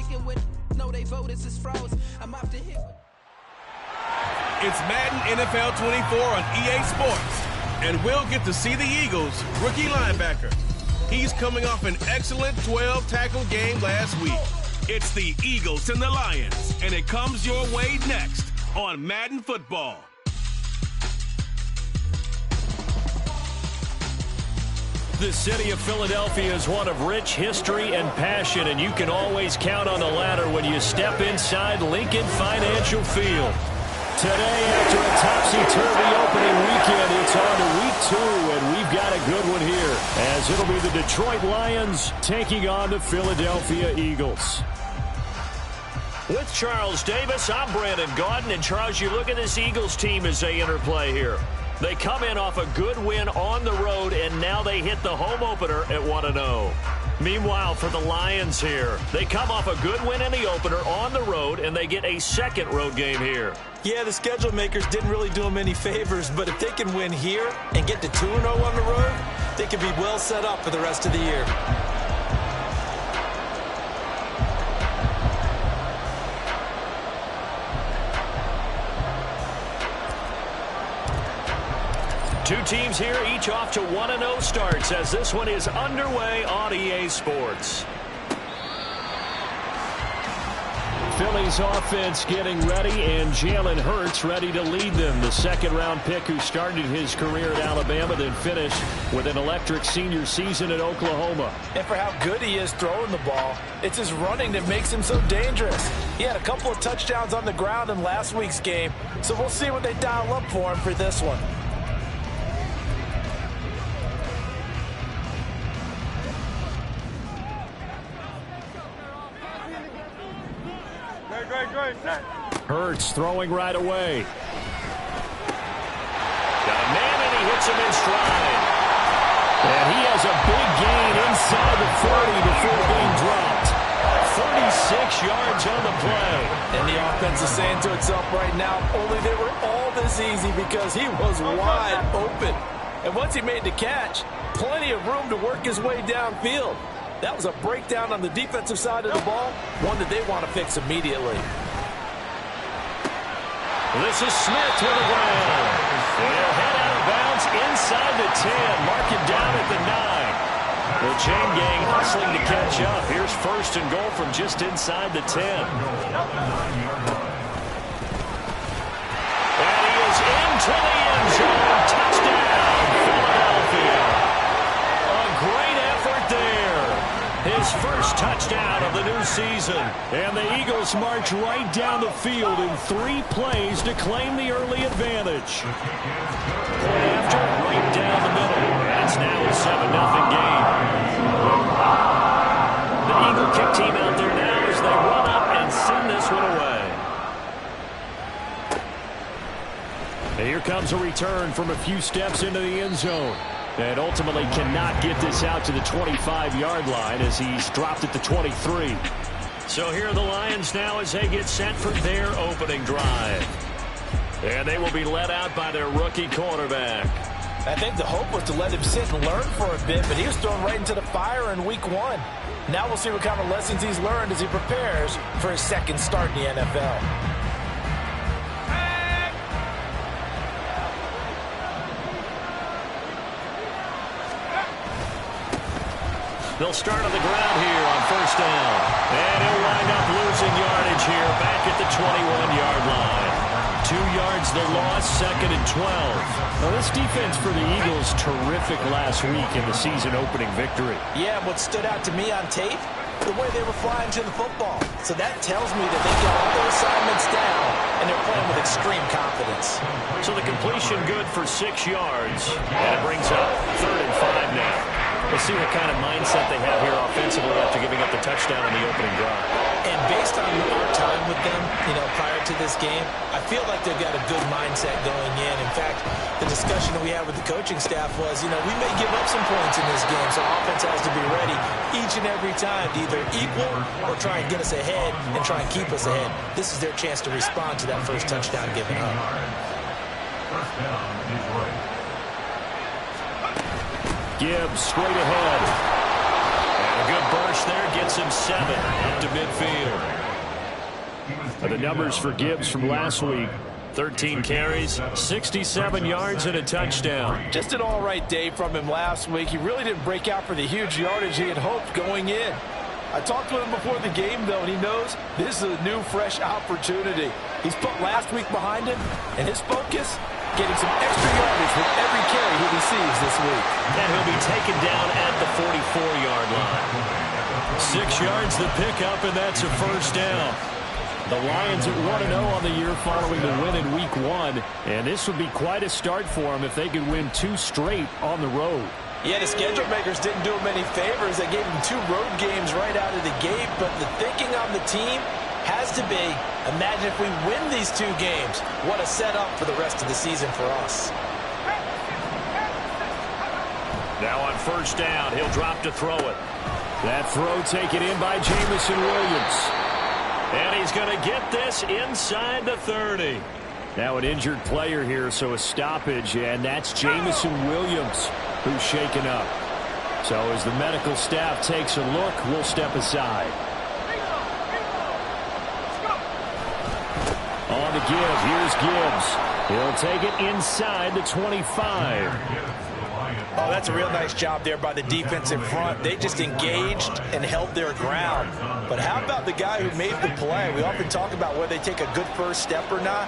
asking when no they voters is froze. I'm off to hit. It's Madden NFL 24 on EA Sports, and we'll get to see the Eagles' rookie linebacker. He's coming off an excellent 12-tackle game last week. It's the Eagles and the Lions, and it comes your way next on Madden Football. The city of Philadelphia is one of rich history and passion, and you can always count on the latter when you step inside Lincoln Financial Field. Today, after a topsy-turvy opening weekend, it's on to week 2, and we've got a good one here, as it'll be the Detroit Lions taking on the Philadelphia Eagles. With Charles Davis, I'm Brandon Gaudin, and Charles, you look at this Eagles team as they enter play here. They come in off a good win on the road, and now they hit the home opener at 1-0. Meanwhile, for the Lions here, they come off a good win in the opener on the road, and they get a second road game here. Yeah, the schedule makers didn't really do them any favors, but if they can win here and get to 2-0 on the road, they can be well set up for the rest of the year. Two teams here, each off to 1-0 starts as this one is underway on EA Sports. Philly's offense getting ready, and Jalen Hurts ready to lead them. The second-round pick who started his career at Alabama, then finished with an electric senior season at Oklahoma. And for how good he is throwing the ball, it's his running that makes him so dangerous. He had a couple of touchdowns on the ground in last week's game, so we'll see what they dial up for him for this one. Hurts throwing right away. Got a man, and he hits him in stride. And he has a big gain inside the 40 before being dropped. 36 yards on the play. And the offense is saying to itself right now, only they were all this easy because he was wide open. And once he made the catch, plenty of room to work his way downfield. That was a breakdown on the defensive side of the ball, one that they want to fix immediately. This is Smith to the ground. And he'll head out of bounds inside the 10. Mark him down at the 9. The chain gang hustling to catch up. Here's first and goal from just inside the 10. And he is into the end zone. Touchdown, Philadelphia. A great effort there. His first touchdown of the new season. And the Eagles march right down the field in 3 plays to claim the early advantage. Point after, right down the middle. And it's now a 7-0 game. The Eagle kick team out there now as they run up and send this one away. And here comes a return from a few steps into the end zone. And ultimately cannot get this out to the 25-yard line as he's dropped at the 23. So here are the Lions now as they get set for their opening drive. And they will be led out by their rookie quarterback. I think the hope was to let him sit and learn for a bit, but he was thrown right into the fire in week 1. Now we'll see what kind of lessons he's learned as he prepares for his second start in the NFL. They'll start on the ground here on first down. And he'll wind up losing yardage here back at the 21-yard line. 2 yards the loss, second and 12. Now this defense for the Eagles, terrific last week in the season-opening victory. Yeah, what stood out to me on tape, the way they were flying to the football. So that tells me that they got all their assignments down, and they're playing with extreme confidence. So the completion good for 6 yards, and it brings up 3rd and 5 now. We'll see what kind of mindset they have here offensively after giving up the touchdown in the opening drive. And based on our time with them, prior to this game, I feel like they've got a good mindset going in. In fact, the discussion that we had with the coaching staff was, we may give up some points in this game, so offense has to be ready each and every time to either equal or try and get us ahead and try and keep us ahead. This is their chance to respond to that first touchdown given up. Gibbs straight ahead. And good burst there. Gets him 7 up to midfield. The numbers for Gibbs from last week. 13 carries, 67 yards, and a touchdown. Just an all-right day from him last week. He really didn't break out for the huge yardage he had hoped going in. I talked to him before the game, though, and he knows this is a new, fresh opportunity. He's put last week behind him, and his focus, getting some extra yardage with every carry he receives this week. And he'll be taken down at the 44-yard line. 6 yards the pickup, and that's a first down. The Lions at 1-0 on the year following the win in Week 1, and this would be quite a start for them if they could win 2 straight on the road. Yeah, the schedule makers didn't do him any favors. They gave him 2 road games right out of the gate, but the thinking on the team has to be, imagine if we win these 2 games. What a setup for the rest of the season for us. Now on first down, he'll drop to throw it. That throw taken in by Jamison Williams. And he's going to get this inside the 30. Now an injured player here, so a stoppage, and that's Jamison Williams who's shaken up. So as the medical staff takes a look, we'll step aside. On the give, here's Gibbs. He'll take it inside the 25. Oh, that's a real nice job there by the defense in front. They just engaged and held their ground. But how about the guy who made the play? We often talk about whether they take a good first step or not.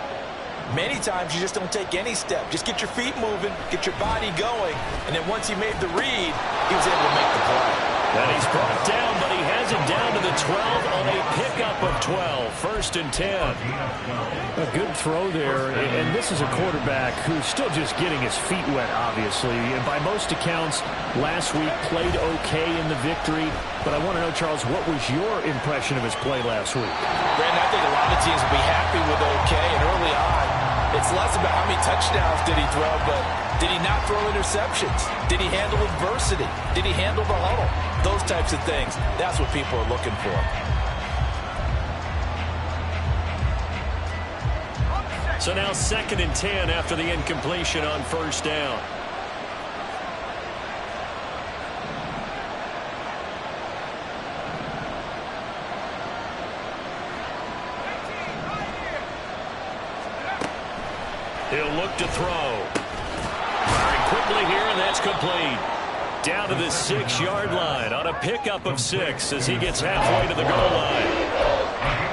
Many times you just don't take any step. Just get your feet moving, get your body going, and then once he made the read, he was able to make the play. And he's brought down, but he has it down to the 12 on a pickup of 12. First and 10. A good throw there, and this is a quarterback who's still just getting his feet wet, obviously. And by most accounts, last week played okay in the victory. But I want to know, Charles, what was your impression of his play last week? Brandon, I think a lot of teams will be happy with okay, and early on, it's less about how many touchdowns did he throw, but did he not throw interceptions? Did he handle adversity? Did he handle the huddle? Those types of things. That's what people are looking for. So now 2nd and 10 after the incompletion on first down. He'll look to throw. Firing quickly here, and that's complete. Down to the 6-yard line on a pickup of 6 as he gets halfway to the goal line.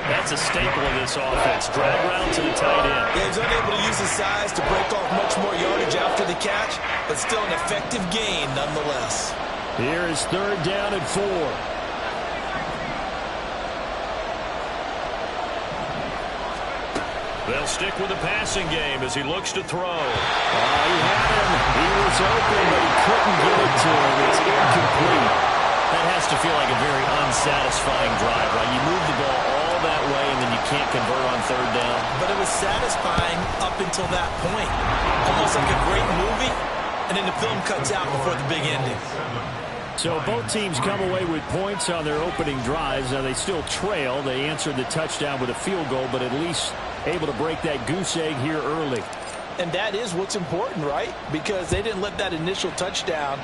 That's a staple of this offense. Drag route to the tight end. Yeah, he's unable to use his size to break off much more yardage after the catch, but still an effective gain nonetheless. Here is 3rd down and 4. They'll stick with the passing game as he looks to throw. He had him. He was open, but he couldn't get it to him. It's incomplete. That has to feel like a very unsatisfying drive, right? You move the ball all that way, and then you can't convert on 3rd down. But it was satisfying up until that point. Almost like a great movie, and then the film cuts out before the big ending. So both teams come away with points on their opening drives. Now they still trail. They answered the touchdown with a field goal, but at least able to break that goose egg here early. And that is what's important, right? Because they didn't let that initial touchdown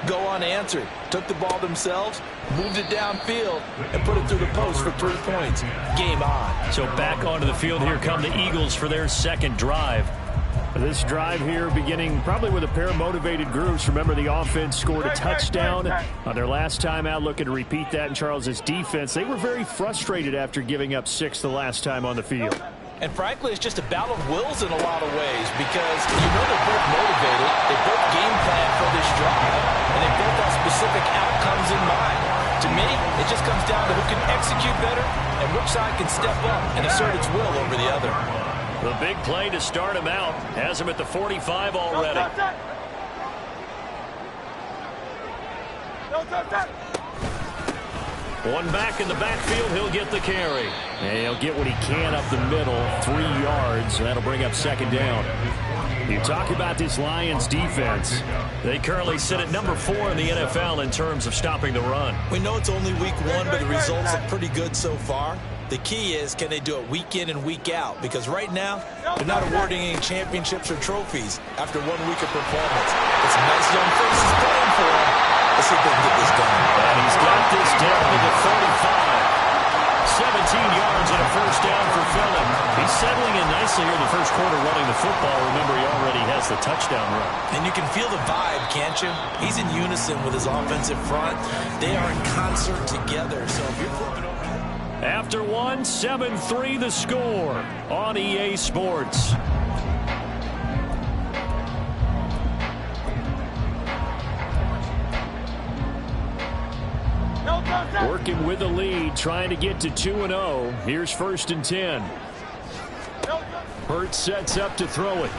go unanswered. Took the ball themselves, moved it downfield, and put it through the post for 3 points. Game on. So back onto the field, here come the Eagles for their 2nd drive. This drive here beginning probably with a pair of motivated groups. Remember, the offense scored a touchdown on their last time out, looking to repeat that in Charles's defense. They were very frustrated after giving up 6 the last time on the field. And frankly, it's just a battle of wills in a lot of ways because you know they're both motivated. They both game plan for this drive, and they both have specific outcomes in mind. To me, it just comes down to who can execute better and which side can step up and assert its will over the other. The big play to start him out has him at the 45 already. One back in the backfield, he'll get the carry. And he'll get what he can up the middle, 3 yards. That'll bring up 2nd down. You talk about this Lions defense. They currently sit at number 4 in the NFL in terms of stopping the run. We know it's only week 1, but the results look pretty good so far. The key is, can they do it week in and week out? Because right now, they're not awarding any championships or trophies after 1 week of performance. It's nice young faces playing for them, Let's see if they can get this done. And he's got this down to the 35. 17 yards and a first down for Phillip. He's settling in nicely here in the first quarter running the football. Remember, he already has the touchdown run. And you can feel the vibe, can't you? He's in unison with his offensive front. They are in concert together. So if you're flipping over... After one, 7-3 the score on EA Sports. Working with the lead, trying to get to 2-0. Here's 1st and 10. Hurts sets up to throw it.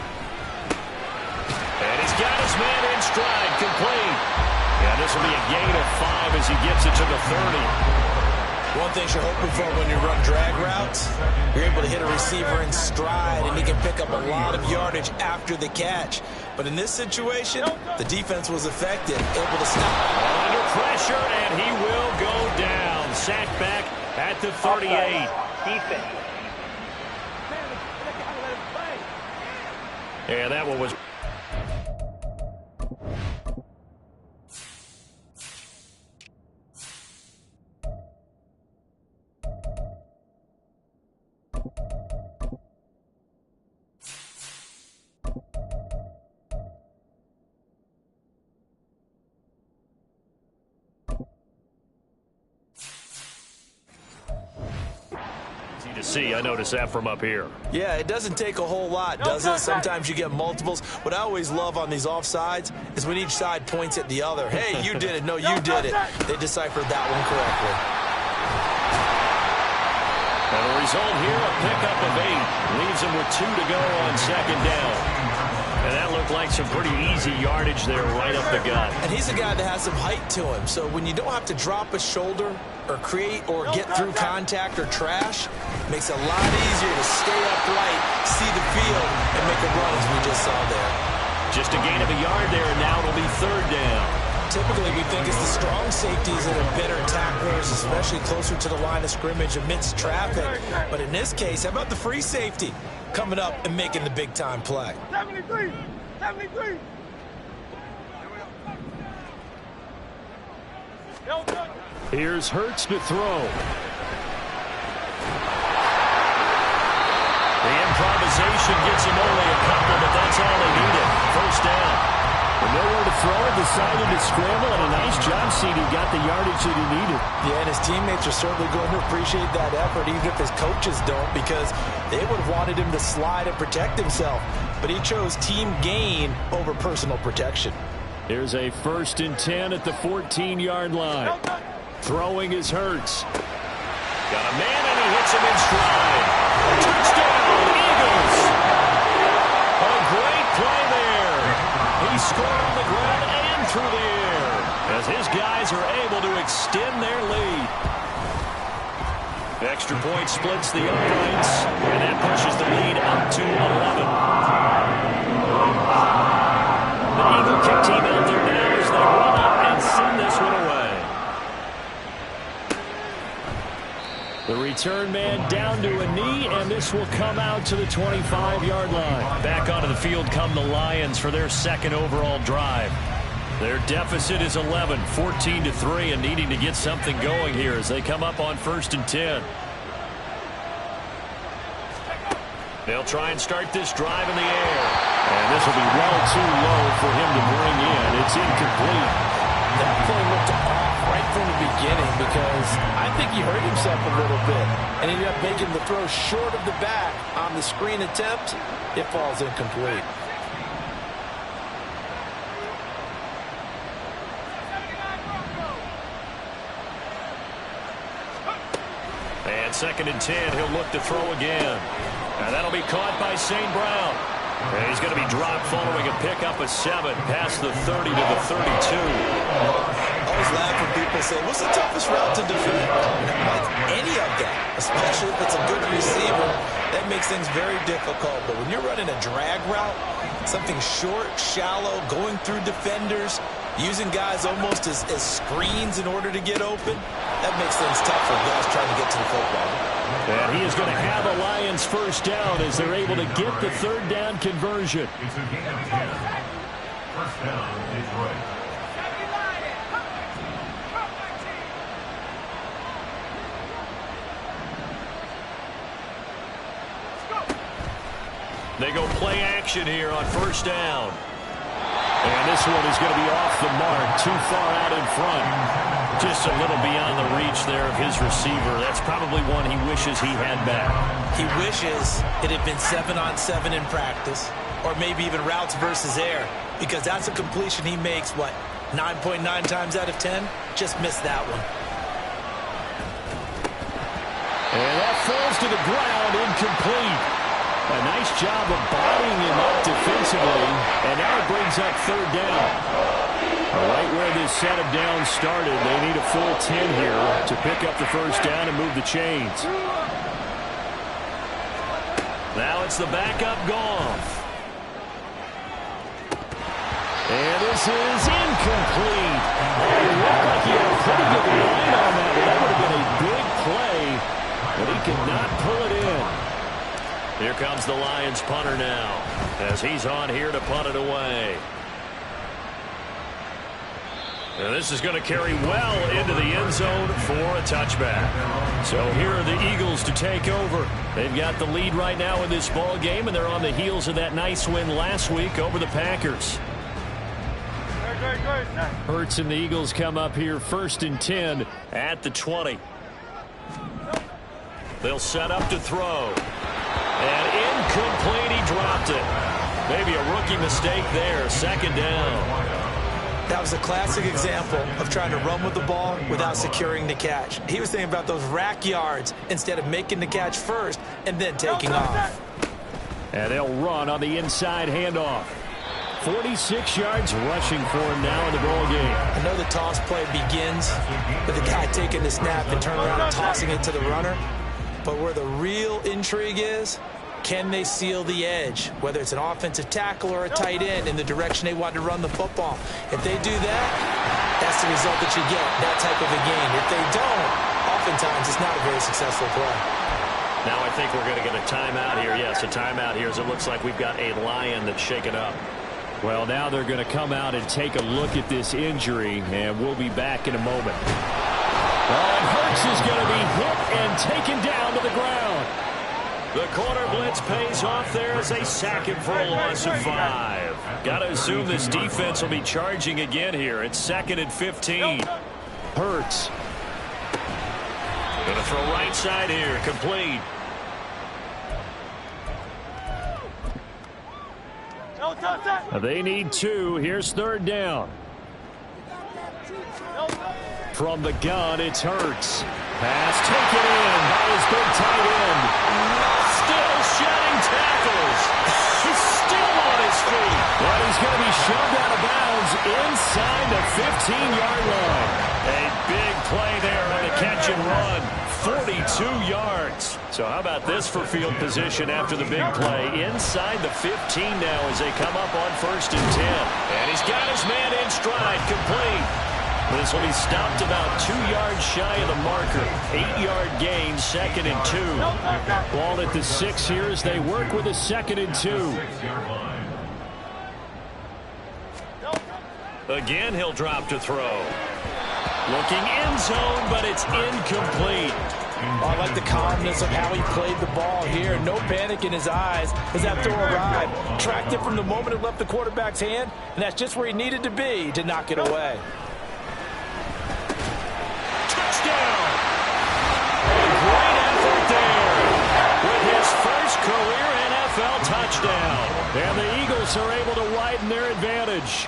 And he's got his man in stride, complete. Yeah, this will be a gain of 5 as he gets it to the 30. One thing you're hoping for when you run drag routes, you're able to hit a receiver in stride, and he can pick up a lot of yardage after the catch. But in this situation, the defense was effective, able to stop. Under pressure, and he will go down. Sacked back at the 38. Yeah, that one was... to see. I notice that from up here. Yeah, it doesn't take a whole lot, does it? Sometimes you get multiples. What I always love on these offsides is when each side points at the other. Hey, you did it. No, you did it. They deciphered that one correctly. And the result here, a pickup of 8. Leaves him with 2 to go on 2nd down. And that looked like some pretty easy yardage there right up the gut. And he's a guy that has some height to him. So when you don't have to drop a shoulder or create or get through contact or trash, it makes it a lot easier to stay upright, see the field, and make a run as we just saw there. Just a gain of a yard there, and now it'll be 3rd down. Typically, we think it's the strong safeties that are better tacklers, especially closer to the line of scrimmage amidst traffic. But in this case, how about the free safety coming up and making the big-time play? 73! 73! Here's Hurts to throw. The improvisation gets him only a couple, but that's all they needed. 1st down. With nowhere to throw it, decided to scramble, and a nice job, CD. Got the yardage that he needed. Yeah, and his teammates are certainly going to appreciate that effort, even if his coaches don't, because they would have wanted him to slide and protect himself. But he chose team gain over personal protection. Here's a 1st and 10 at the 14-yard line. Throwing is Hurts. Got a man, and he hits him in stride. Touchdown, Eagles! A great play there. He scored on the ground and through the air as his guys are able to extend their lead. Extra point splits the uprights, and that pushes the lead up to 11. The Eagle kick team out there now as they run up and send this one away. The return man down to a knee, and this will come out to the 25-yard line. Back onto the field come the Lions for their 2nd overall drive. Their deficit is 11, 14-3, and needing to get something going here as they come up on 1st and 10. They'll try and start this drive in the air. And this will be well too low for him to bring in. It's incomplete. That play looked off right from the beginning because I think he hurt himself a little bit and ended up making the throw short of the back on the screen attempt. It falls incomplete. And 2nd and 10, he'll look to throw again. And that'll be caught by St. Brown. And he's going to be dropped following a pickup of 7 past the 30 to the 32. I always laugh when people say, what's the toughest route to defend? Any of them, especially if it's a good receiver, that makes things very difficult. But when you're running a drag route, something short, shallow, going through defenders, using guys almost as screens in order to get open, that makes things tough for guys trying to get to the football. And he is going to have a Lions 1st down as they're able to get the 3rd down conversion. 1st down, Detroit. They go play action here on first down. And this one is going to be off the mark, too far out in front. Just a little beyond the reach there of his receiver. That's probably one he wishes he had back. He wishes it had been 7-on-7 in practice, or maybe even routes versus air, because that's a completion he makes, 9.9 times out of 10? Just missed that one. And that falls to the ground, incomplete. A nice job of bodying him up defensively, and now it brings up third down. Right where this set of downs started, they need a full 10 here to pick up the first down and move the chains. Now it's the backup Goff. And this is incomplete. It looked like he had a pretty good line on that. That would have been a big play, but he could not pull it in. Here comes the Lions punter now, as he's on here to punt it away. And this is going to carry well into the end zone for a touchback. So here are the Eagles to take over. They've got the lead right now in this ball game, and they're on the heels of that nice win last week over the Packers. Hurts and the Eagles come up here 1st and 10 at the 20. They'll set up to throw. And incomplete, he dropped it. Maybe a rookie mistake there, 2nd down. That was a classic example of trying to run with the ball without securing the catch. He was thinking about those rack yards instead of making the catch first and then taking off. And they'll run on the inside handoff. 46 yards rushing for him now in the ball game. I know the toss play begins with the guy taking the snap and turning around and tossing it to the runner. But where the real intrigue is, can they seal the edge, whether it's an offensive tackle or a tight end, in the direction they want to run the football? If they do that, that's the result that you get, that type of a game. If they don't, oftentimes it's not a very successful play. Now I think we're going to get a timeout here. Yes, a timeout here, as it looks like we've got a Lion that's shaken up. Well, now they're going to come out and take a look at this injury, and we'll be back in a moment. And Hurts is going to be hit and taken down to the ground. The corner blitz pays off there as they sack him for a loss of 5. Got to assume this defense will be charging again here. It's 2nd and 15. Hurts. Going to throw right side here. Complete. They need 2. Here's 3rd down. From the gun, it's Hurts. Pass taken in by his big tight end. Still shedding tackles. He's still on his feet. But he's going to be shoved out of bounds inside the 15-yard line. A big play there on the catch and run. 42 yards. So how about this for field position after the big play? Inside the 15 now as they come up on 1st and 10. And he's got his man in stride. Complete. This will be stopped about 2 yards shy of the marker. 8-yard gain, 2nd and 2. Ball at the 6 here as they work with a 2nd and 2. Again, he'll drop to throw. Looking end zone, but it's incomplete. I like the calmness of how he played the ball here. No panic in his eyes as that throw arrived. Tracked it from the moment it left the quarterback's hand, and that's just where he needed to be to knock it away. Touchdown! A great effort there with his first career NFL touchdown. And the Eagles are able to widen their advantage.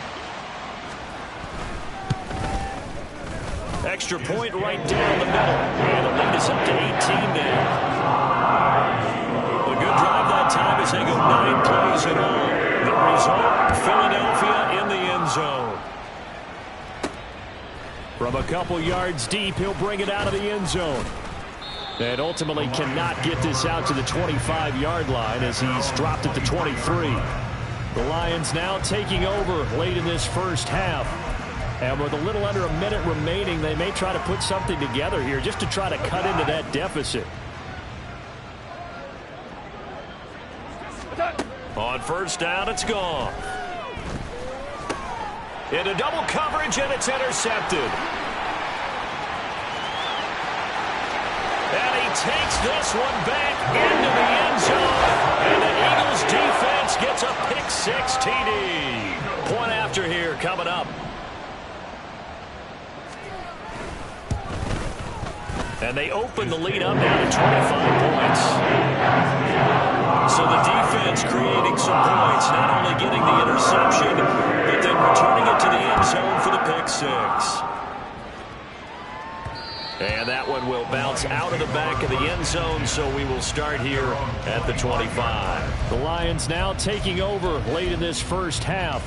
Extra point right down the middle. And the lead is up to 18 now. A good drive that time as they go 9 plays in all. The result, Philadelphia in the end zone. From a couple yards deep, he'll bring it out of the end zone. And ultimately cannot get this out to the 25-yard line as he's dropped at the 23. The Lions now taking over late in this first half. And with a little under a minute remaining, they may try to put something together here just to try to cut into that deficit. On first down, it's gone. Into double coverage, and it's intercepted. And he takes this one back into the end zone. And the Eagles defense 26 TD. Point after here coming up. And they open the lead up now to 25 points. So the defense creating some points, not only getting the interception, but then returning it to the end zone for the pick six. And that one will bounce out of the back of the end zone, so we will start here at the 25. The Lions now taking over late in this first half.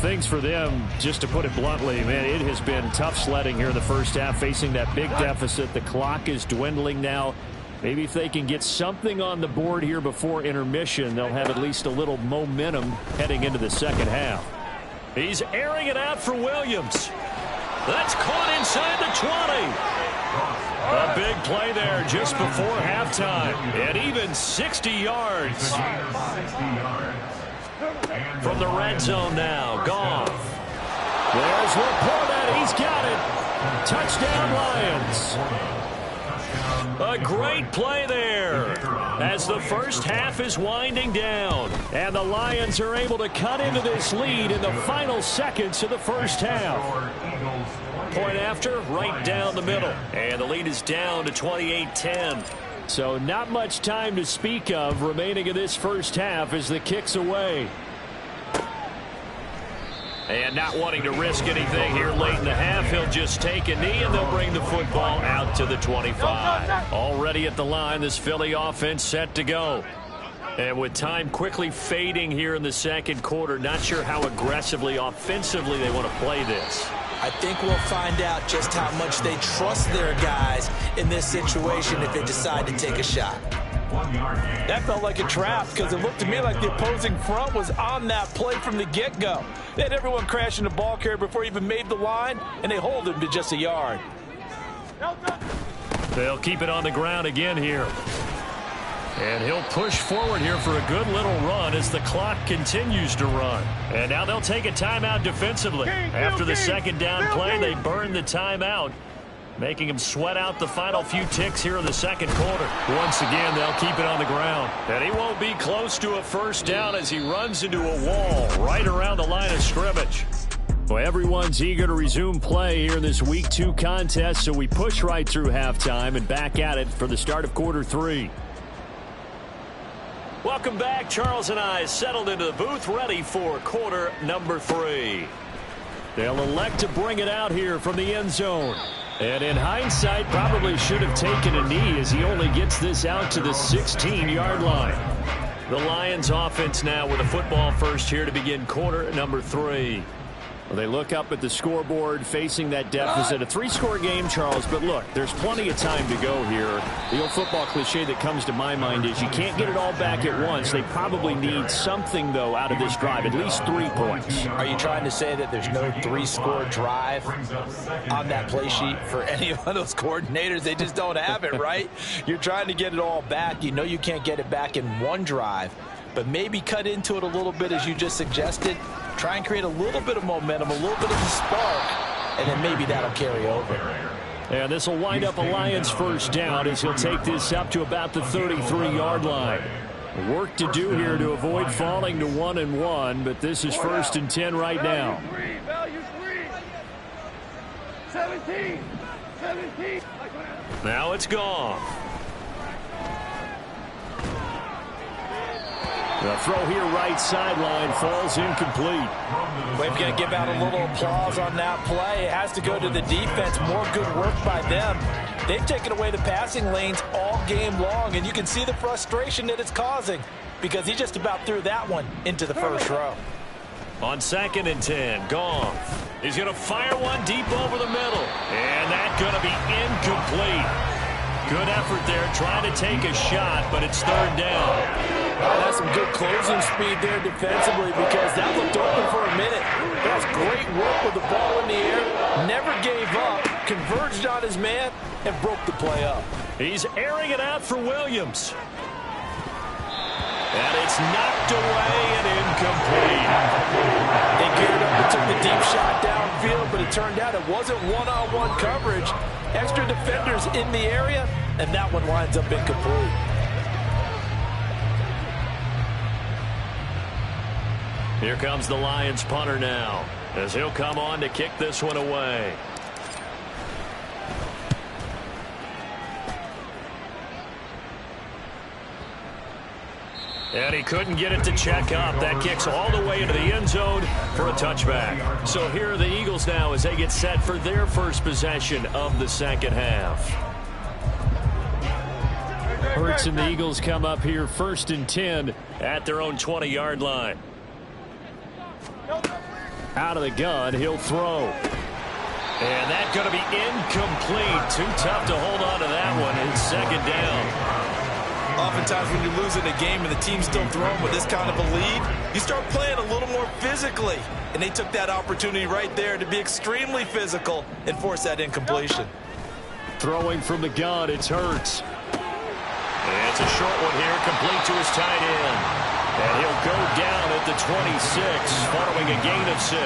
Things for them, just to put it bluntly, man, it has been tough sledding here in the first half, facing that big deficit. The clock is dwindling now. Maybe if they can get something on the board here before intermission, they'll have at least a little momentum heading into the second half. He's airing it out for Williams. That's caught inside the 20. A big play there just before halftime. And even 60 yards. From the red zone now, Goff. There's Laporta. He's got it. Touchdown, Lions. A great play there as the first half is winding down. And the Lions are able to cut into this lead in the final seconds of the first half. Point after, right down the middle. And the lead is down to 28-10. So not much time to speak of remaining in this first half as the kick's away. And not wanting to risk anything here late in the half, he'll just take a knee and they'll bring the football out to the 25. Already at the line, this Philly offense set to go. And with time quickly fading here in the second quarter, not sure how aggressively, offensively they want to play this. I think we'll find out just how much they trust their guys in this situation if they decide to take a shot. That felt like a trap because it looked to me like the opposing front was on that play from the get-go. They had everyone crashing the ball carrier before he even made the line, and they hold him to just a yard. They'll keep it on the ground again here. And he'll push forward here for a good little run as the clock continues to run. And now they'll take a timeout defensively. After the second down play, they burn the timeout, making him sweat out the final few ticks here in the second quarter. Once again, they'll keep it on the ground. And he won't be close to a first down as he runs into a wall right around the line of scrimmage. Well, everyone's eager to resume play here in this Week 2 contest, so we push right through halftime and back at it for the start of quarter 3. Welcome back. Charles and I settled into the booth, ready for quarter number 3. They'll elect to bring it out here from the end zone. And in hindsight, probably should have taken a knee as he only gets this out to the 16-yard line. The Lions offense now with a football first here to begin quarter number 3. Well, they look up at the scoreboard facing that deficit. A 3-score game, Charles, but look, there's plenty of time to go here. The old football cliche that comes to my mind is you can't get it all back at once. They probably need something, though, out of this drive, at least 3 points. Are you trying to say that there's no 3-score drive on that play sheet for any of those coordinators? They just don't have it, right? You're trying to get it all back. You know you can't get it back in one drive, but maybe cut into it a little bit as you just suggested. Try and create a little bit of momentum, a little bit of a spark, and then maybe that'll carry over. And this will wind up a Lions first down as he'll take this up to about the 33-yard line. Work to do here to avoid falling to 1-1, but this is 1st and 10 right now. Value 3. 17. Now it's gone. The throw here right sideline falls incomplete. We've got to give out a little applause on that play. It has to go to the defense. More good work by them. They've taken away the passing lanes all game long, and you can see the frustration that it's causing because he just about threw that one into the first row. On 2nd and 10, Goff. He's going to fire one deep over the middle. And that's going to be incomplete. Good effort there trying to take a shot, but it's 3rd down. That's some good closing speed there defensively because that looked open for a minute. That's great work with the ball in the air. Never gave up, converged on his man, and broke the play up. He's airing it out for Williams. And it's knocked away and incomplete. They geared up and took the deep shot downfield, but it turned out it wasn't one-on-one coverage. Extra defenders in the area, and that one winds up incomplete. Here comes the Lions punter now, as he'll come on to kick this one away. And he couldn't get it to check up. That kicks all the way into the end zone for a touchback. So here are the Eagles now as they get set for their first possession of the second half. Hurts and the Eagles come up here 1st and 10 at their own 20-yard line. Out of the gun, he'll throw. And that's going to be incomplete. Too tough to hold on to that one. It's second down. Oftentimes when you're losing a game and the team's still throwing with this kind of a lead, you start playing a little more physically. And they took that opportunity right there to be extremely physical and force that incompletion. Throwing from the gun, it's Hurts. And it's a short one here, complete to his tight end. And he'll go down at the 26, following a gain of 6.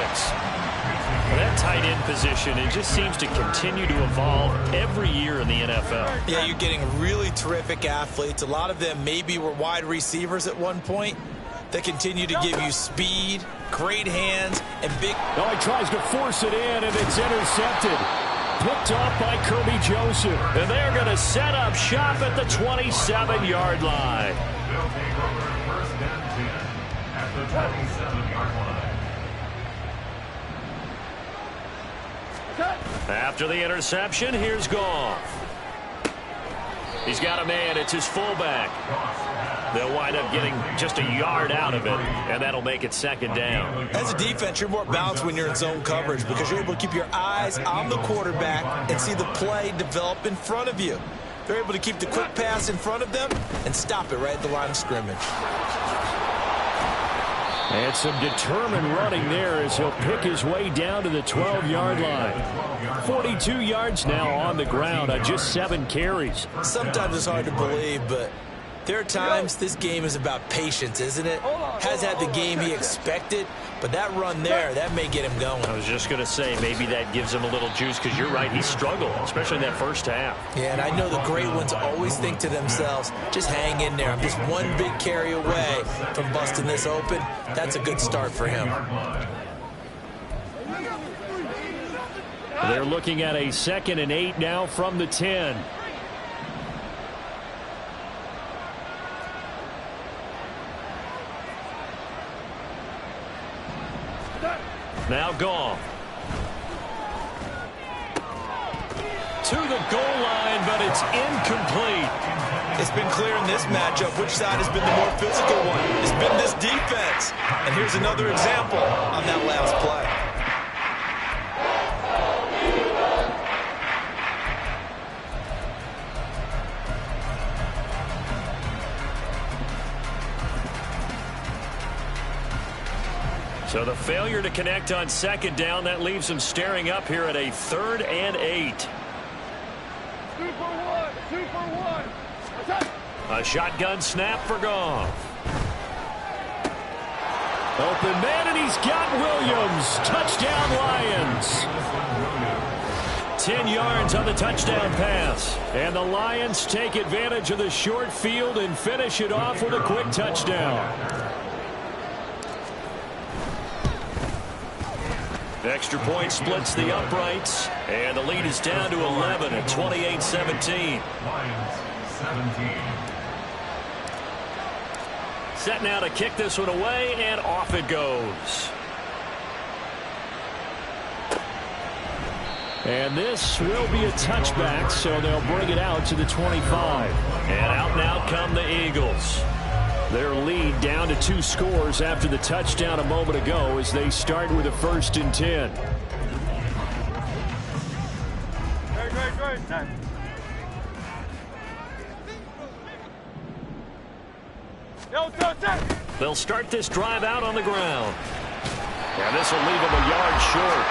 That tight end position, it just seems to continue to evolve every year in the NFL. Yeah, you're getting really terrific athletes. A lot of them maybe were wide receivers at one point. They continue to give you speed, great hands, and big... Oh, he tries to force it in, and it's intercepted. Picked up by Kirby Joseph. And they're going to set up shop at the 27-yard line. First and 10 at the 27-yard line. After the interception, here's Goff. He's got a man. It's his fullback. They'll wind up getting just a yard out of it, and that'll make it second down. As a defense, you're more balanced when you're in zone coverage because you're able to keep your eyes on the quarterback and see the play develop in front of you. They're able to keep the quick pass in front of them and stop it right at the line of scrimmage. And some determined running there as he'll pick his way down to the 12-yard line. 42 yards now on the ground on just 7 carries. Sometimes it's hard to believe, but there are times this game is about patience, isn't it? Has had the game he expected, but that run there, that may get him going. I was just going to say, maybe that gives him a little juice because you're right, he struggled, especially in that first half. Yeah, and I know the great ones always think to themselves, just hang in there. I'm just one big carry away from busting this open. That's a good start for him. They're looking at a 2nd and 8 now from the 10. Now Goff. To the goal line, but it's incomplete. It's been clear in this matchup which side has been the more physical one. It's been this defense. And here's another example on that last play. So the failure to connect on second down, that leaves him staring up here at a 3rd and 8. 2 for 1. 2 for 1. A shotgun snap for Goff. Open man, and he's got Williams. Touchdown, Lions. 10 yards on the touchdown pass. And the Lions take advantage of the short field and finish it off with a quick touchdown. Extra point splits the uprights, and the lead is down to 11 at 28-17. Set now to kick this one away, and off it goes. And this will be a touchback, so they'll bring it out to the 25. And out now come the Eagles. Their lead down to 2 scores after the touchdown a moment ago as they start with a 1st and 10. They'll start this drive out on the ground. And this will leave them a yard short.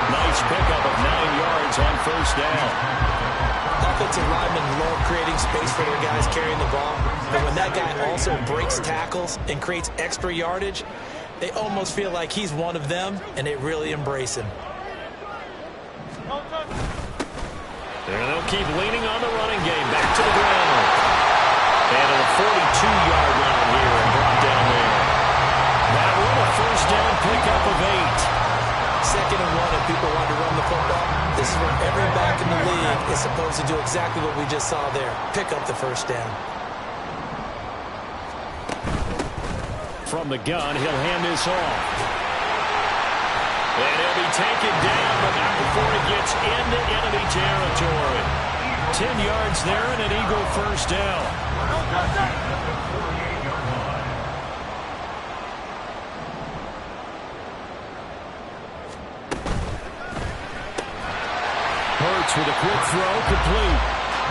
Nice pickup of 9 yards on 1st down. Offensive linemen love creating space for their guys carrying the ball. But when that guy also breaks tackles and creates extra yardage, they almost feel like he's one of them, and they really embrace him. There they'll keep leaning on the running game. Back to the ground. And to the 42-yard line here and brought down there. That one, a 1st down. when people want to run the football, this is where every back in the league is supposed to do exactly what we just saw there. Pick up the first down. From the gun, he'll hand this off. And he'll be taken down, but not before he gets into enemy territory. 10 yards there and an Eagle first down. Hurts with a quick throw, complete.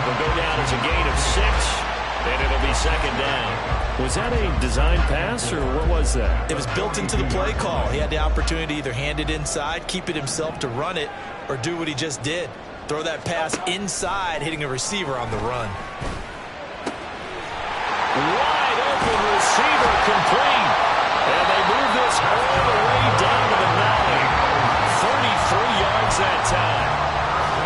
Will go down as a gain of 6, and it'll be second down. Was that a design pass, or what was that? It was built into the play call. He had the opportunity to either hand it inside, keep it himself to run it, or do what he just did. Throw that pass inside, hitting a receiver on the run. Wide open receiver, complete. And they move this all the way down to the 9. 33 yards that time.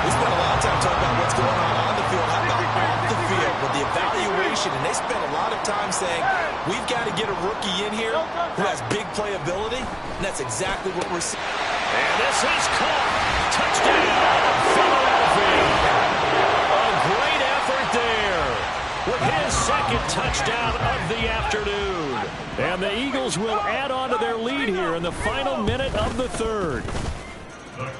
We spent a lot of time talking about what's going on the field. How about off the field with the evaluation? And they spent a lot of time saying, we've got to get a rookie in here who has big playability, and that's exactly what we're seeing. And this is caught. Touchdown, Philadelphia. A great effort there with his second touchdown of the afternoon. And the Eagles will add on to their lead here in the final minute of the third.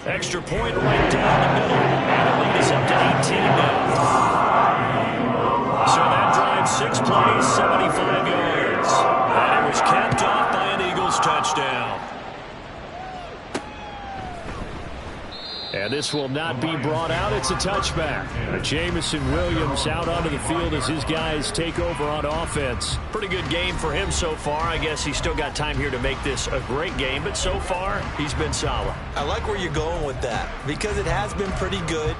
Extra point right down the middle, and the lead is up to 18 now. So that drive, 6 plays, 75 yards. And it was capped off by an Eagles touchdown. And this will not be brought out. It's a touchback. Jamison Williams out onto the field as his guys take over on offense. Pretty good game for him so far. I guess he's still got time here to make this a great game, but so far he's been solid. I like where you're going with that because it has been pretty good,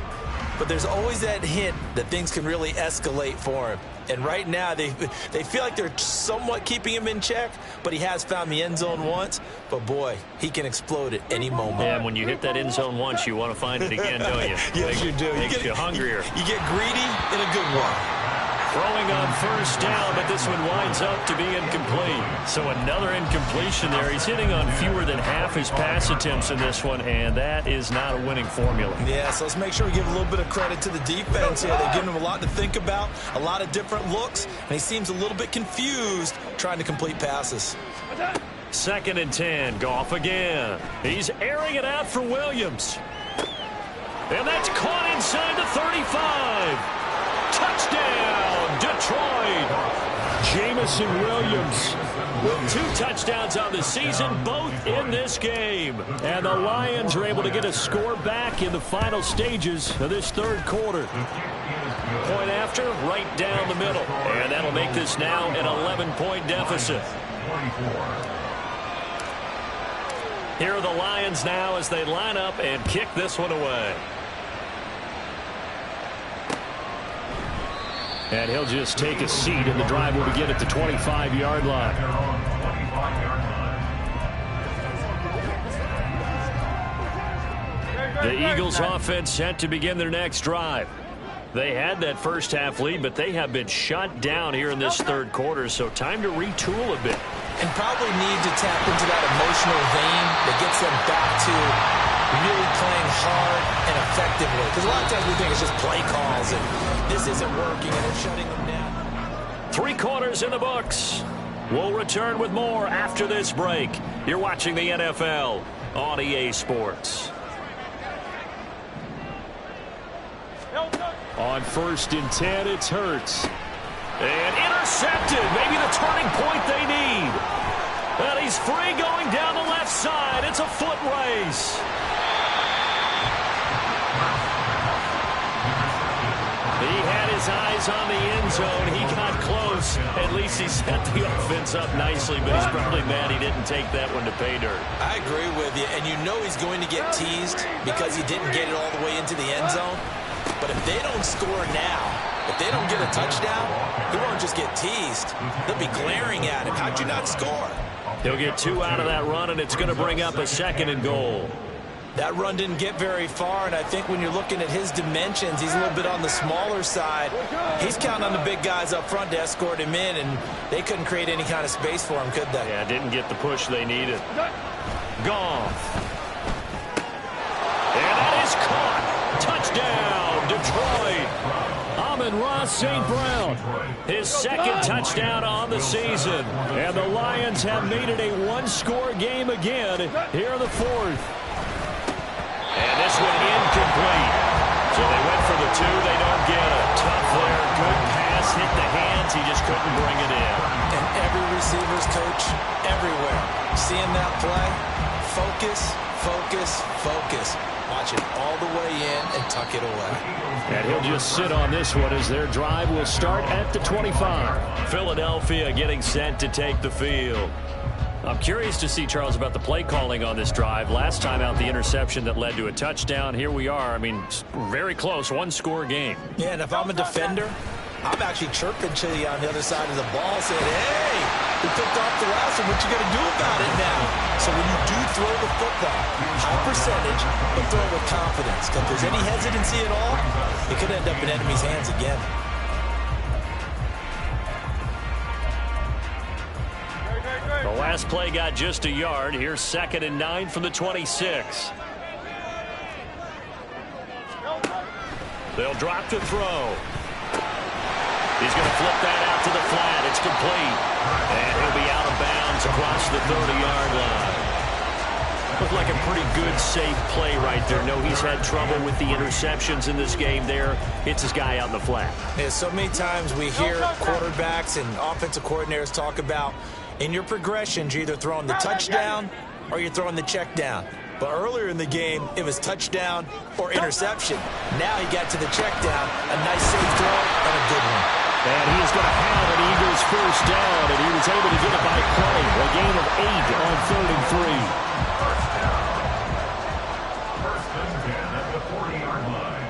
but there's always that hint that things can really escalate for him. And right now, they feel like they're somewhat keeping him in check, but he has found the end zone once. But, boy, he can explode at any moment. Yeah, and when you hit that end zone once, you want to find it again, don't you? Yes, you do. Makes you hungrier. You get greedy in a good way. Throwing on first down, but this one winds up to be incomplete. So another incompletion there. He's hitting on fewer than half his pass attempts in this one, and that is not a winning formula. Yeah, so let's make sure we give a little bit of credit to the defense here. They've given him a lot to think about, a lot of different looks, and he seems a little bit confused trying to complete passes. 2nd and 10. Goff again. He's airing it out for Williams. And that's caught inside the 35. Touchdown, Detroit. Jamison Williams with 2 touchdowns on the season, both in this game. And the Lions are able to get a score back in the final stages of this third quarter. Point after, right down the middle. And that'll make this now an 11-point deficit. Here are the Lions now as they line up and kick this one away. And he'll just take a seat, and the drive will begin at the 25-yard line. The Eagles offense set to begin their next drive. They had that first half lead, but they have been shut down here in this third quarter, so time to retool a bit. And probably need to tap into that emotional vein that gets them back to really playing hard and effectively. Because a lot of times we think it's just play calls and this isn't working and they're shutting them down. 3 quarters in the books. We'll return with more after this break. You're watching the NFL on EA Sports. On 1st and 10, it's Hurts. And intercepted. Maybe the turning point they need. And he's free going down the left side. It's a foot race. He had his eyes on the end zone. He got close. At least he set the offense up nicely, but he's probably mad he didn't take that one to pay dirt. I agree with you, and you know he's going to get teased because he didn't get it all the way into the end zone. But if they don't score now, if they don't get a touchdown, he won't just get teased. They'll be glaring at him. How'd you not score? He'll get 2 out of that run, and it's going to bring up a 2nd and goal. That run didn't get very far, and I think when you're looking at his dimensions, he's a little bit on the smaller side. He's counting on the big guys up front to escort him in, and they couldn't create any kind of space for him, could they? Yeah, didn't get the push they needed. Goff. is caught. Touchdown, Detroit. Amon-Ra St. Brown, his second touchdown on the season. And the Lions have made it a one-score game again here in the fourth. And this one incomplete. So they went for the two. They don't get it. Tough there. Good pass. Hit the hands. He just couldn't bring it in. And every receiver's coach everywhere. Seeing that play, focus, focus, focus. Watch it all the way in and tuck it away. And he'll just sit on this one as their drive will start at the 25. Philadelphia getting set to take the field. I'm curious to see, Charles, about the play calling on this drive. Last time out, the interception that led to a touchdown. Here we are. I mean, very close, one-score game. Yeah, and if I'm a defender, I'm actually chirping to you on the other side of the ball saying, hey, we picked off the last one. What you going to do about it now? So when you do throw the football, high percentage, but throw it with confidence. Because if there's any hesitancy at all, it could end up in enemy's hands again. The last play got just a yard. Here's 2nd and 9 from the 26. They'll drop to throw. He's going to flip that out to the flat. It's complete. And he'll be out of bounds across the 30-yard line. Looked like a pretty good, safe play right there. No, he's had trouble with the interceptions in this game there. Hits his guy out in the flat. Yeah, so many times we hear quarterbacks and offensive coordinators talk about in your progressions, you're either throwing the touchdown or you're throwing the check down. But earlier in the game, it was touchdown or interception. Now he got to the check down, a nice safe throw, and a good one. And he is going to have an Eagles first down, and he was able to get it by play. A gain of 8 on 3rd and 3. First down. First and 10 at the 40-yard line.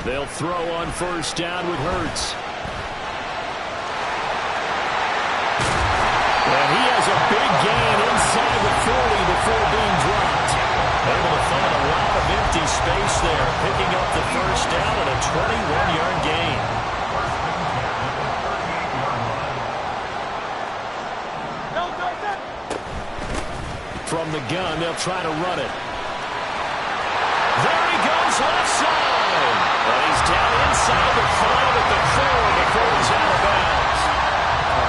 They'll throw on first down with Hurts. And he has a big gain inside the 40 before being dropped. Able to find a lot of empty space there, picking up the first down and a 21-yard gain. From the gun, they'll try to run it. There he goes, left side. And he's down inside the 5 at the 4 before he's out of bounds.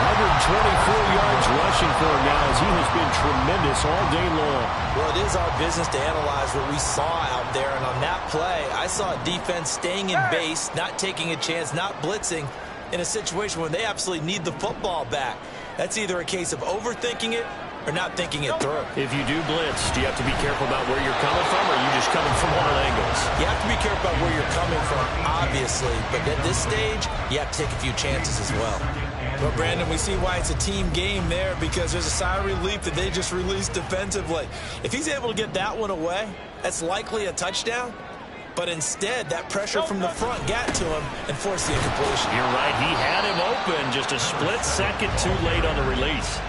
124 yards rushing for him now as he has been tremendous all day long. Well, it is our business to analyze what we saw out there. And on that play, I saw a defense staying in base, not taking a chance, not blitzing in a situation where they absolutely need the football back. That's either a case of overthinking it or not thinking it through. If you do blitz, do you have to be careful about where you're coming from, or are you just coming from all angles? You have to be careful about where you're coming from, obviously. But at this stage, you have to take a few chances as well. Well, Brandon, we see why it's a team game there, because there's a sigh of relief that they just released defensively. If he's able to get that one away, that's likely a touchdown. But instead, that pressure from the front got to him and forced the incompletion. You're right. He had him open, just a split second too late on the release.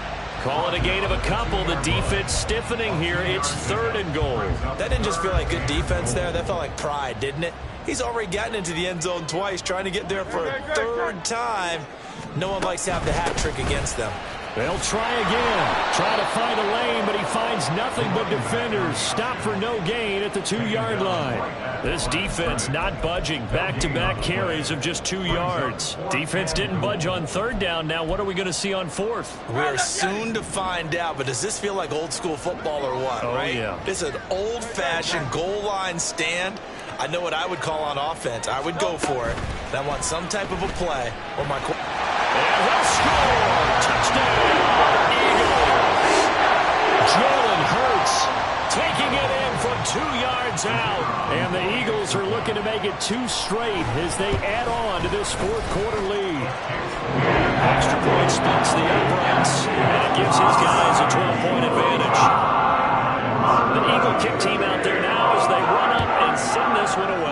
Call it a gain of a couple. The defense stiffening here. It's 3rd and goal. That didn't just feel like good defense there. That felt like pride, didn't it? He's already gotten into the end zone twice, trying to get there for a 3rd time. No one likes to have the hat trick against them. They'll try again. Try to find a lane, but he finds nothing but defenders. Stop for no gain at the 2-yard line. This defense not budging. Back-to-back carries of just 2 yards. Defense didn't budge on 3rd down. Now what are we going to see on 4th? We're soon to find out, but does this feel like old school football or what, right? Yeah. This is an old-fashioned goal line stand. I know what I would call on offense. I would go for it. And I want some type of a play or my... And he'll score! Touchdown, Eagles! Jalen Hurts taking it in from 2 yards out. And the Eagles are looking to make it 2 straight as they add on to this 4th quarter lead. Extra point splits the uprights, and it gives his guys a 12-point advantage. The Eagle kick team out there now as they run up and send this one away.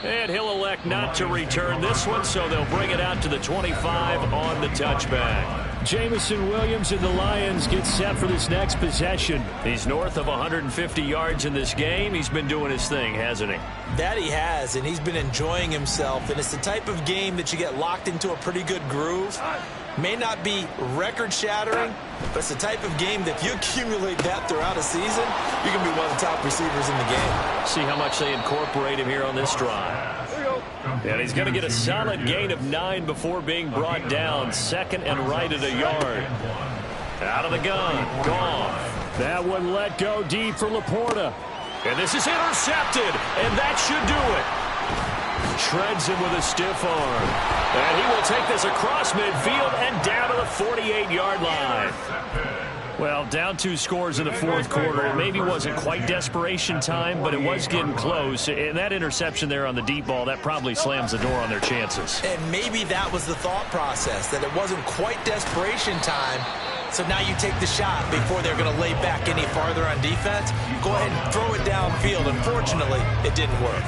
And he'll elect not to return this one, so they'll bring it out to the 25 on the touchback. Jamison Williams and the Lions get set for this next possession. He's north of 150 yards in this game. He's been doing his thing, hasn't he? That he has, and he's been enjoying himself. And it's the type of game that you get locked into a pretty good groove. May not be record-shattering, but it's the type of game that if you accumulate that throughout a season, you can be one of the top receivers in the game. See how much they incorporate him here on this drive. And he's going to get a solid gain of 9 before being brought down. Second and right at a yard. Out of the gun. Goff. That one let go deep for Laporta. And this is intercepted. And that should do it. Shreds him with a stiff arm. And he will take this across midfield and down to the 48-yard line. Well, down 2 scores in the fourth quarter. It maybe wasn't quite desperation time, but it was getting close. And that interception there on the deep ball, that probably slams the door on their chances. And maybe that was the thought process, that it wasn't quite desperation time. So now you take the shot before they're going to lay back any farther on defense. Go ahead and throw it downfield. Unfortunately, it didn't work.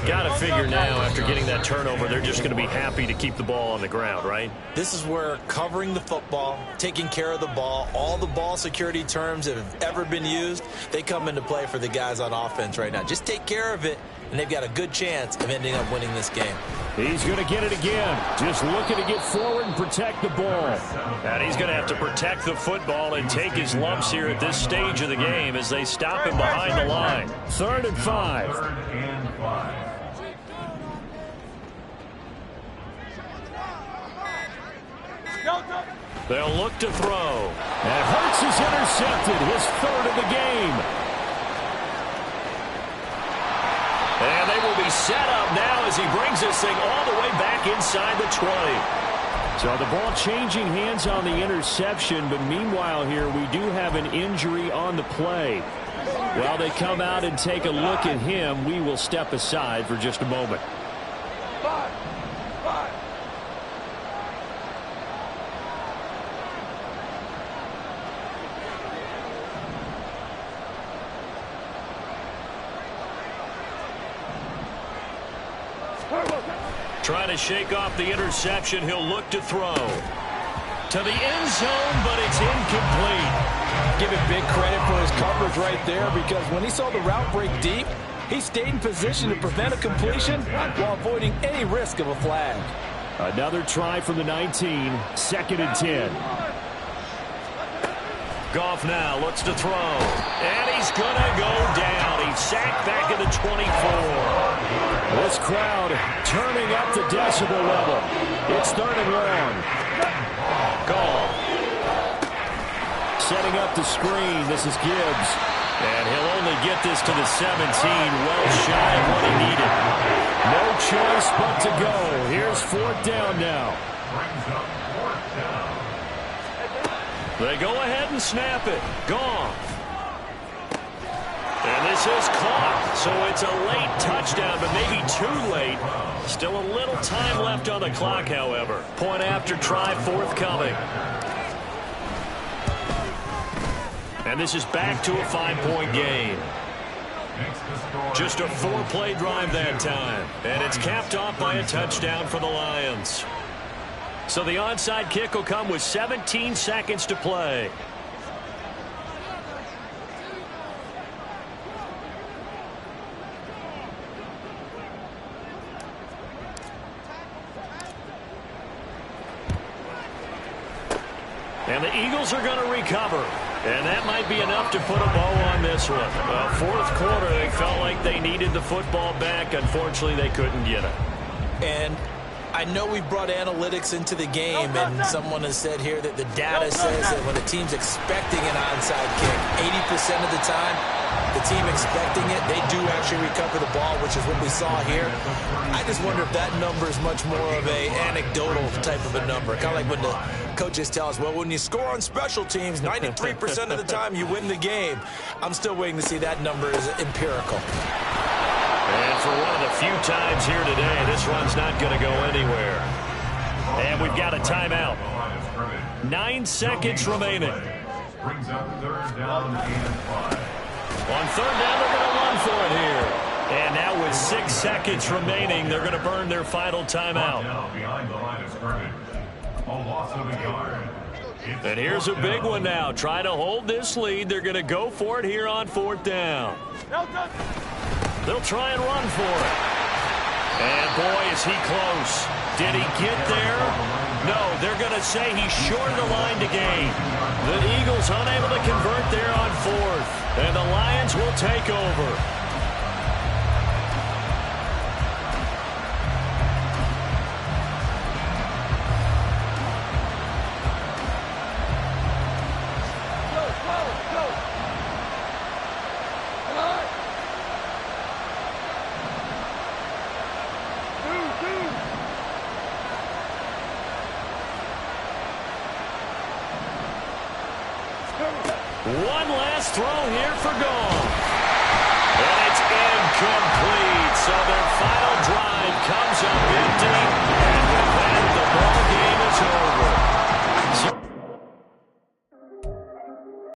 Got to figure now, after getting that turnover, they're just going to be happy to keep the ball on the ground, right? This is where covering the football, taking care of the ball, all the ball security terms that have ever been used, they come into play for the guys on offense right now. Just take care of it, and they've got a good chance of ending up winning this game. He's going to get it again. Just looking to get forward and protect the ball. And he's going to have to protect the football and take his lumps here at this stage of the game as they stop him behind the line. 3rd and 5. 3rd and 5. They'll look to throw. And Hurts is intercepted, his 3rd of the game. And they will be set up now as he brings this thing all the way back inside the 20. So the ball changing hands on the interception, but meanwhile here we do have an injury on the play. While they come out and take a look at him, we will step aside for just a moment. Trying to shake off the interception. He'll look to throw. To the end zone, but it's incomplete. Give him big credit for his coverage right there, because when he saw the route break deep, he stayed in position to prevent a completion while avoiding any risk of a flag. Another try from the 19. 2nd and 10. Goff now looks to throw. And he's going to go down. He's sacked back at the 24. This crowd turning up the decibel level. It's 3rd and long. Goff. Setting up the screen. This is Gibbs. And he'll only get this to the 17. Well shy of what he needed. No choice but to go. Here's 4th down now. They go ahead and snap it. Goff. And this is caught. So it's a late touchdown, but maybe too late. Still a little time left on the clock, however. Point after try forthcoming. And this is back to a 5-point game. Just a 4-play drive that time. And it's capped off by a touchdown for the Lions. So the onside kick will come with 17 seconds to play. And the Eagles are going to recover. And that might be enough to put a bow on this one. Fourth quarter, they felt like they needed the football back. Unfortunately, they couldn't get it. And I know we brought analytics into the game, and someone has said here that the data says that when a team's expecting an onside kick, 80% of the time, the team expecting it, they do actually recover the ball, which is what we saw here. I just wonder if that number is much more of a anecdotal type of a number. Kind of like when the coaches tell us, well, when you score on special teams, 93% of the time you win the game. I'm still waiting to see that number is empirical. And for one of the few times here today, this run's not going to go anywhere. And we've got a timeout. 9 seconds remaining. Brings up 3rd down and 5. On 3rd down, they're going to run for it here. And now with 6 seconds remaining, they're going to burn their final timeout. Now behind the line of scrimmage. A loss of a yard. And here's a big one now. Trying to hold this lead. They're going to go for it here on 4th down. They'll try and run for it. And boy, is he close. Did he get there? No, they're going to say he's short of the line to gain. The Eagles unable to convert there on 4th. And the Lions will take over. One last throw here for goal. And it's incomplete. So their final drive comes up empty.